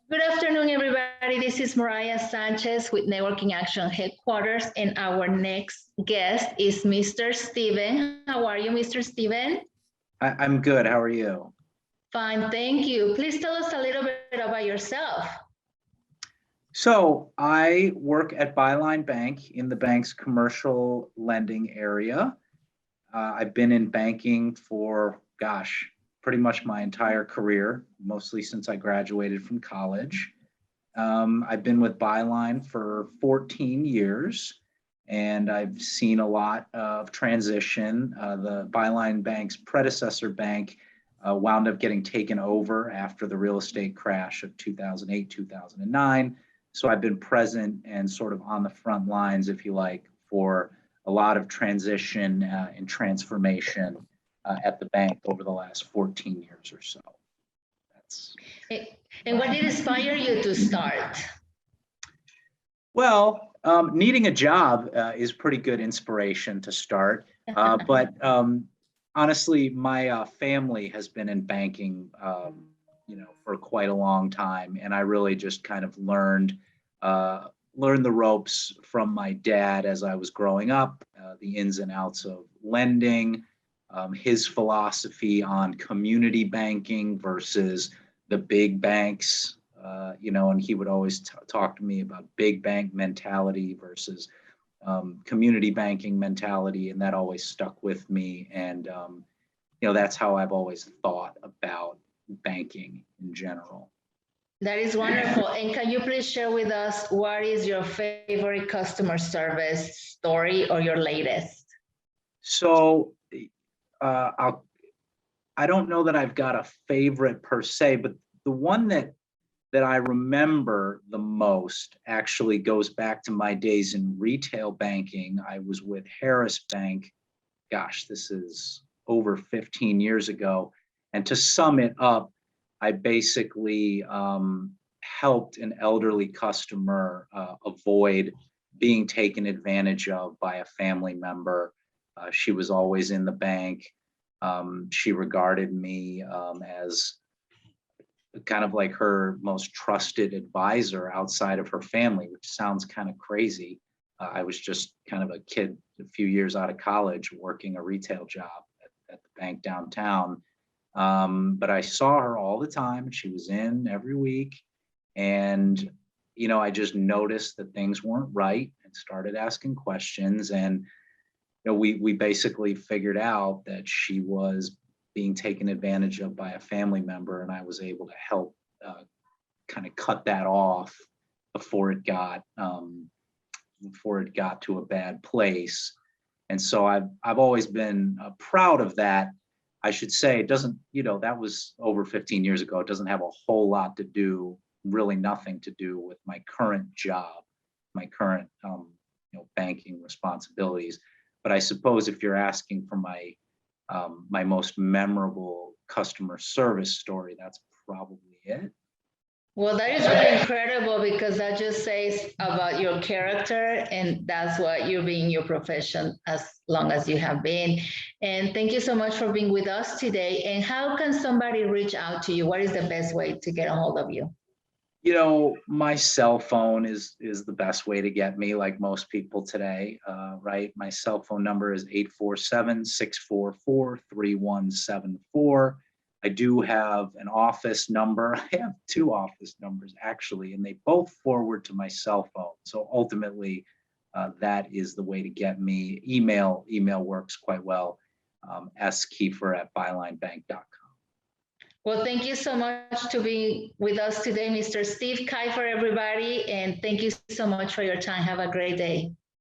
Good afternoon, everybody. This is Moriah Sanchez with Networking Action Headquarters, and our next guest is Mr. Steven. How are you, Mr. Steven? I'm good. How are you? Fine, thank you. Please tell us a little bit about yourself. So I work at Byline Bank in the bank's commercial lending area. I've been in banking for, pretty much my entire career, mostly since I graduated from college. I've been with Byline for 14 years, and I've seen a lot of transition. The Byline Bank's predecessor bank wound up getting taken over after the real estate crash of 2008, 2009. So I've been present and sort of on the front lines, if you like, for a lot of transition and transformation at the bank over the last 14 years or so. And what did inspire you to start? Well, needing a job is pretty good inspiration to start. But honestly, my family has been in banking, for quite a long time, and I really just kind of learned the ropes from my dad as I was growing up, the ins and outs of lending, his philosophy on community banking versus the big banks, and he would always talk to me about big bank mentality versus community banking mentality, and that always stuck with me. And that's how I've always thought about banking in general. That is wonderful. And can you please share with us what is your favorite customer service story or your latest? So I don't know that I've got a favorite per se, but the one that I remember the most actually goes back to my days in retail banking. I was with Harris Bank. This is over 15 years ago. And to sum it up, I basically helped an elderly customer avoid being taken advantage of by a family member. She was always in the bank. She regarded me as kind of like her most trusted advisor outside of her family, which sounds kind of crazy. I was just kind of a kid, a few years out of college, working a retail job at the bank downtown. But I saw her all the time. She was in every week. And, I just noticed that things weren't right and started asking questions. And, we basically figured out that she was being taken advantage of by a family member, and I was able to help kind of cut that off before it got to a bad place. And so I've always been proud of that. I should say it doesn't, that was over 15 years ago. It doesn't have a whole lot to do, really nothing to do with my current job, my current banking responsibilities. But I suppose if you're asking for my most memorable customer service story, that's probably it. Well, that is really incredible because that just says about your character, and that's what you've been in your profession as long as you have been. And thank you so much for being with us today. And how can somebody reach out to you? What is the best way to get a hold of you? My cell phone is the best way to get me, like most people today, right? My cell phone number is 847-644-3174. I do have an office number. I have two office numbers, actually, and they both forward to my cell phone. So ultimately, that is the way to get me. Email works quite well, skieffer@bylinebank.com. Well, thank you so much to be with us today, Mr. Steve Kieffer, everybody, and thank you so much for your time. Have a great day.